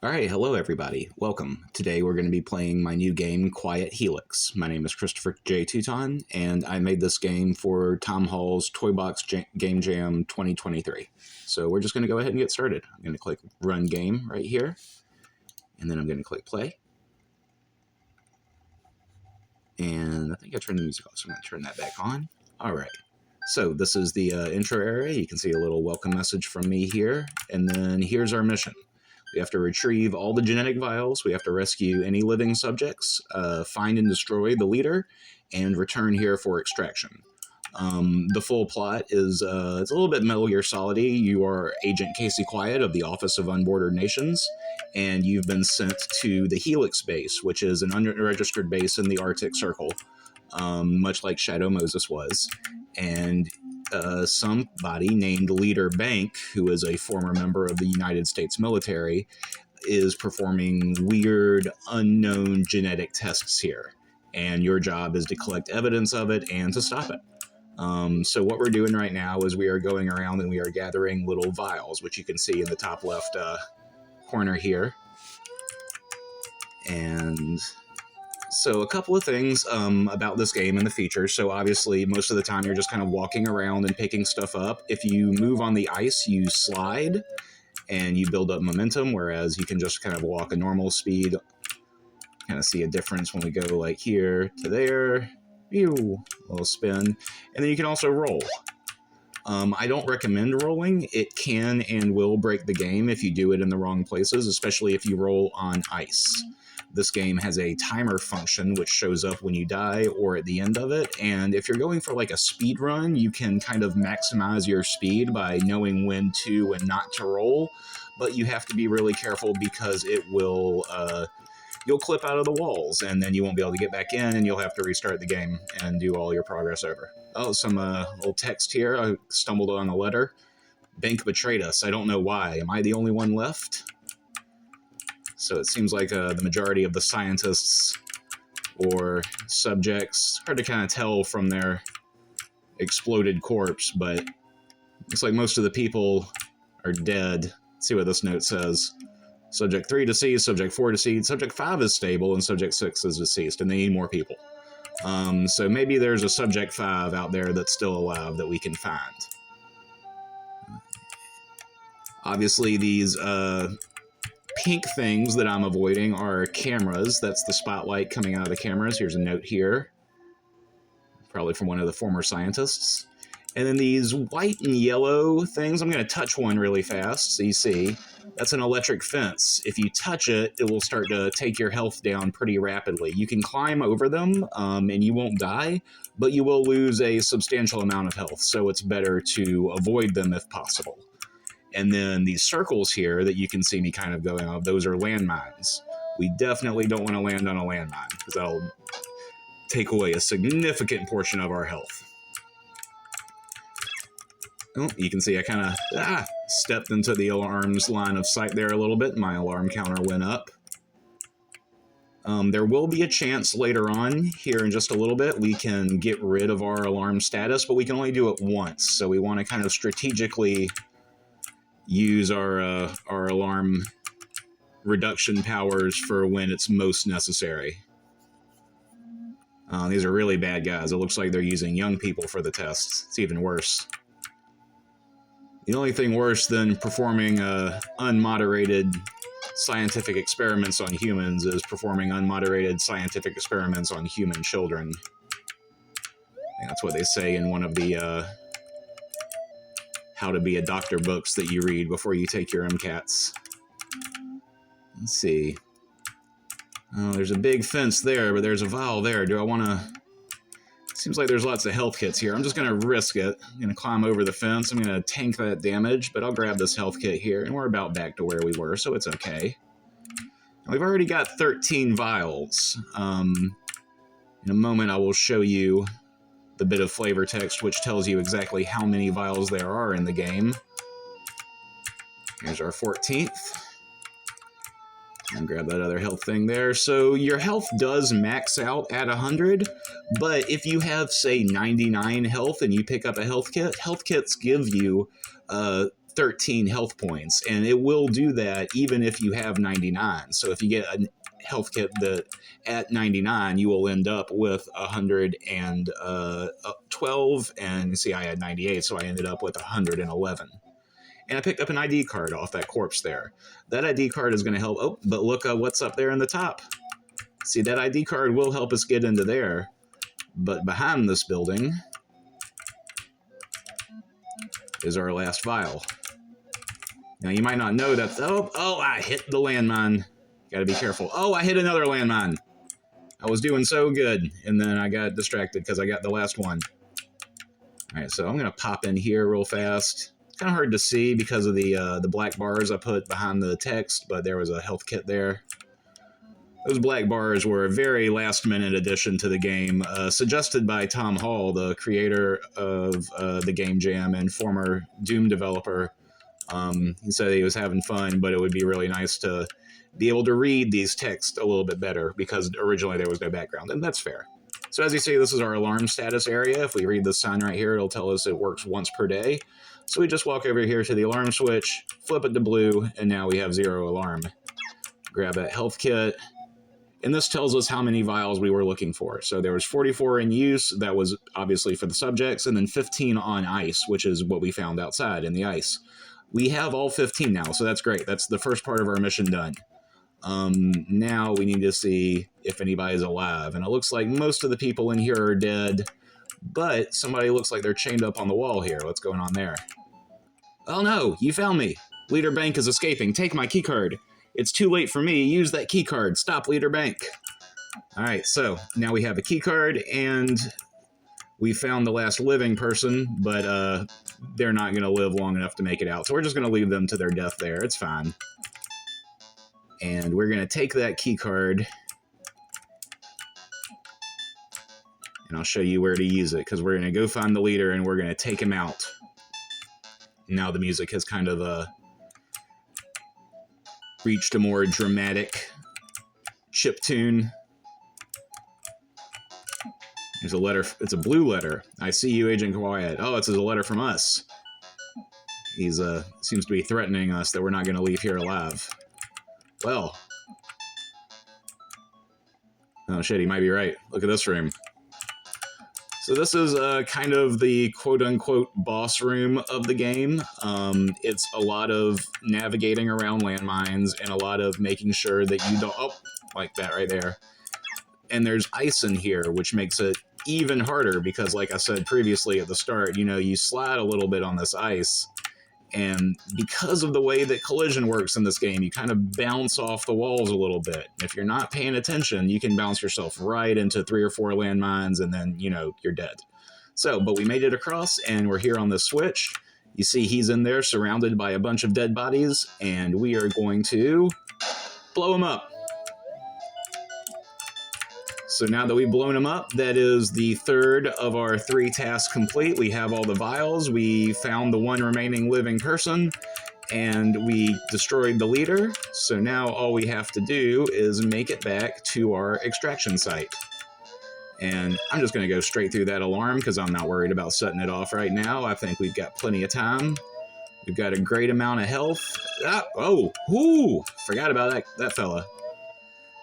Alright, hello everybody. Welcome. Today we're going to be playing my new game, Quiet Helix. My name is Christopher J. Teuton, and I made this game for Tom Hall's Toy Box Game Jam 2023. So we're just going to go ahead and get started. I'm going to click Run Game right here, and then I'm going to click Play. And I think I turned the music off, so I'm going to turn that back on. Alright. So this is the intro area. You can see a little welcome message from me here, and then here's our mission. We have to retrieve all the genetic vials, we have to rescue any living subjects, find and destroy the leader, and return here for extraction. The full plot is it's a little bit Metal Gear Solid-y. You are Agent Casey Quiet of the Office of Unbordered Nations, and you've been sent to the Helix base, which is an unregistered base in the Arctic Circle, much like Shadow Moses was. And somebody named Leader Bank, who is a former member of the United States military, is performing weird, unknown genetic tests here. And your job is to collect evidence of it and to stop it. So what we're doing right now is we are going around and we are gathering little vials, which you can see in the top left corner here. And so a couple of things about this game and the features. So obviously, most of the time you're just kind of walking around and picking stuff up. If you move on the ice, you slide and you build up momentum, whereas you can just kind of walk a normal speed. Kind of see a difference when we go like here to there. Ew, a little spin. And then you can also roll. I don't recommend rolling. It can and will break the game if you do it in the wrong places, especially if you roll on ice. This game has a timer function which shows up when you die or at the end of it, and if you're going for like a speed run, you can kind of maximize your speed by knowing when to and not to roll, but you have to be really careful because it will, you'll clip out of the walls, and then you won't be able to get back in, and you'll have to restart the game and do all your progress over. Oh, some little text here. I stumbled on a letter. Bank betrayed us. I don't know why. Am I the only one left? So it seems like the majority of the scientists or subjects, hard to kind of tell from their exploded corpse, but looks like most of the people are dead. Let's see what this note says. Subject 3 deceased, Subject 4 deceased, Subject 5 is stable, and Subject 6 is deceased, and they need more people. So maybe there's a Subject 5 out there that's still alive that we can find. Obviously, these pink things that I'm avoiding are cameras. That's the spotlight coming out of the cameras. Here's a note here, probably from one of the former scientists. And then these white and yellow things, I'm going to touch one really fast so you see. That's an electric fence. If you touch it, it will start to take your health down pretty rapidly. You can climb over them and you won't die, but you will lose a substantial amount of health, so it's better to avoid them if possible. And then these circles here that you can see me kind of going off, those are landmines. We definitely don't want to land on a landmine because that'll take away a significant portion of our health. Oh, you can see I kind of stepped into the alarm's line of sight there a little bit. My alarm counter went up. There will be a chance later on here in just a little bit we can get rid of our alarm status, but we can only do it once. So we want to kind of strategically use our alarm reduction powers for when it's most necessary. These are really bad guys. It looks like they're using young people for the tests. It's even worse. The only thing worse than performing unmoderated scientific experiments on humans is performing unmoderated scientific experiments on human children. I think that's what they say in one of the How to Be a Doctor books that you read before you take your MCATs. Let's see. Oh, there's a big fence there, but there's a vial there. Do I want to... Seems like there's lots of health kits here. I'm just going to risk it. I'm going to climb over the fence. I'm going to tank that damage, but I'll grab this health kit here, and we're about back to where we were, so it's okay. Now, we've already got 13 vials. In a moment, I will show you the bit of flavor text which tells you exactly how many vials there are in the game. Here's our 14th. And grab that other health thing there. So your health does max out at 100, but if you have, say, 99 health and you pick up a health kit, health kits give you 13 health points, and it will do that even if you have 99. So if you get a health kit that at 99, you will end up with 112, and see, I had 98, so I ended up with 111. And I picked up an ID card off that corpse there. That ID card is going to help. Oh, but look what's up there in the top. See, that ID card will help us get into there. But behind this building is our last vial. Now, you might not know that. Oh, I hit the landmine. Gotta be careful. Oh, I hit another landmine. I was doing so good, and then I got distracted because I got the last one. All right, so I'm going to pop in here real fast. It's kind of hard to see because of the black bars I put behind the text, but there was a health kit there. Those black bars were a very last-minute addition to the game, suggested by Tom Hall, the creator of the Game Jam and former Doom developer. He said he was having fun, but it would be really nice to be able to read these texts a little bit better because originally there was no background, and that's fair. So as you see, this is our alarm status area. If we read this sign right here, it'll tell us it works once per day. So we just walk over here to the alarm switch, flip it to blue, and now we have 0 alarm. Grab that health kit. And this tells us how many vials we were looking for. So there was 44 in use. That was obviously for the subjects, and then 15 on ice, which is what we found outside in the ice. We have all 15 now, so that's great. That's the first part of our mission done. Now we need to see if anybody's alive. And it looks like most of the people in here are dead, but somebody looks like they're chained up on the wall here. What's going on there? Oh no, you found me. Leader Bank is escaping. Take my keycard. It's too late for me. Use that keycard. Stop Leader Bank. All right, so now we have a keycard, and we found the last living person, but they're not going to live long enough to make it out. So we're just going to leave them to their death there. It's fine. And we're going to take that keycard, and I'll show you where to use it, because we're going to go find the leader, and we're going to take him out. Now the music has kind of reached a more dramatic chiptune. There's a letter. It's a blue letter. I see you, Agent Quiet. Oh, it's a letter from us. He's seems to be threatening us that we're not going to leave here alive. Well. Oh shit, he might be right. Look at this room. So this is kind of the quote-unquote boss room of the game. It's a lot of navigating around landmines and a lot of making sure that you don't... Oh, like that right there. And there's ice in here, which makes it even harder because, like I said previously at the start, you know, you slide a little bit on this ice, and because of the way that collision works in this game, you kind of bounce off the walls a little bit. If you're not paying attention, you can bounce yourself right into 3 or 4 landmines, and then, you know, you're dead. So, but we made it across, and we're here on the switch. You see he's in there surrounded by a bunch of dead bodies, and we are going to blow him up. So now that we've blown him up, that is the 3rd of our 3 tasks complete. We have all the vials, we found the 1 remaining living person, and we destroyed the leader. So now all we have to do is make it back to our extraction site. And I'm just going to go straight through that alarm because I'm not worried about setting it off right now. I think we've got plenty of time. We've got a great amount of health. Forgot about that fella.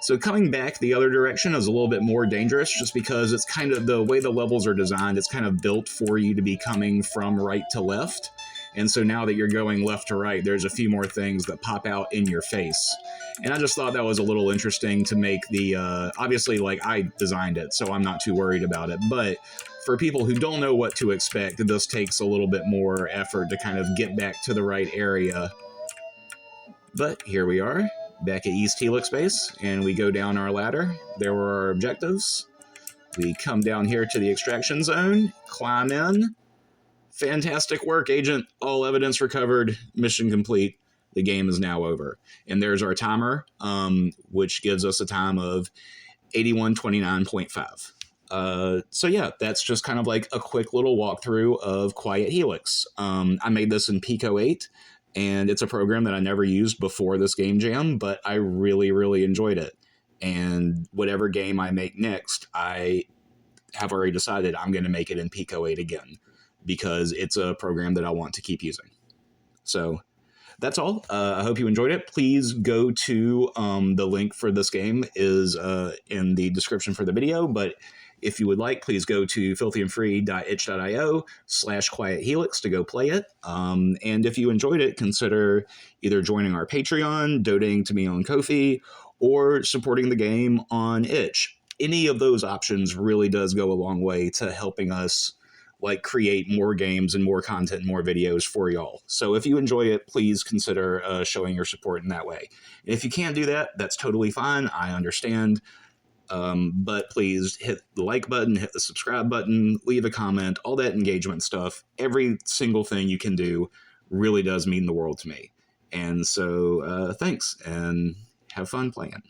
So coming back the other direction is a little bit more dangerous just because it's kind of the way the levels are designed. It's kind of built for you to be coming from right to left. And so now that you're going left to right, there's a few more things that pop out in your face. And I just thought that was a little interesting to make the, obviously, like, I designed it, so I'm not too worried about it. But for people who don't know what to expect, this takes a little bit more effort to kind of get back to the right area. But here we are. Back at East Helix Base, and we go down our ladder. There were our objectives. We come down here to the extraction zone, climb in. Fantastic work, Agent. All evidence recovered. Mission complete. The game is now over. And there's our timer, which gives us a time of 81:29.5. So yeah, that's just kind of like a quick little walkthrough of Quiet Helix. I made this in Pico 8. And it's a program that I never used before this game jam, but I really, really enjoyed it. And whatever game I make next, I have already decided I'm going to make it in Pico 8 again, because it's a program that I want to keep using. So that's all. I hope you enjoyed it. Please go to the link for this game is in the description for the video. But if you would like, please go to filthyandfree.itch.io/quiethelix to go play it. And if you enjoyed it, consider either joining our Patreon, donating to me on Ko-fi, or supporting the game on Itch. Any of those options really does go a long way to helping us like create more games and more content and more videos for y'all. So if you enjoy it, please consider showing your support in that way. And if you can't do that, that's totally fine. I understand. But please hit the like button, hit the subscribe button, leave a comment, all that engagement stuff. Every single thing you can do really does mean the world to me. And so thanks, and have fun playing.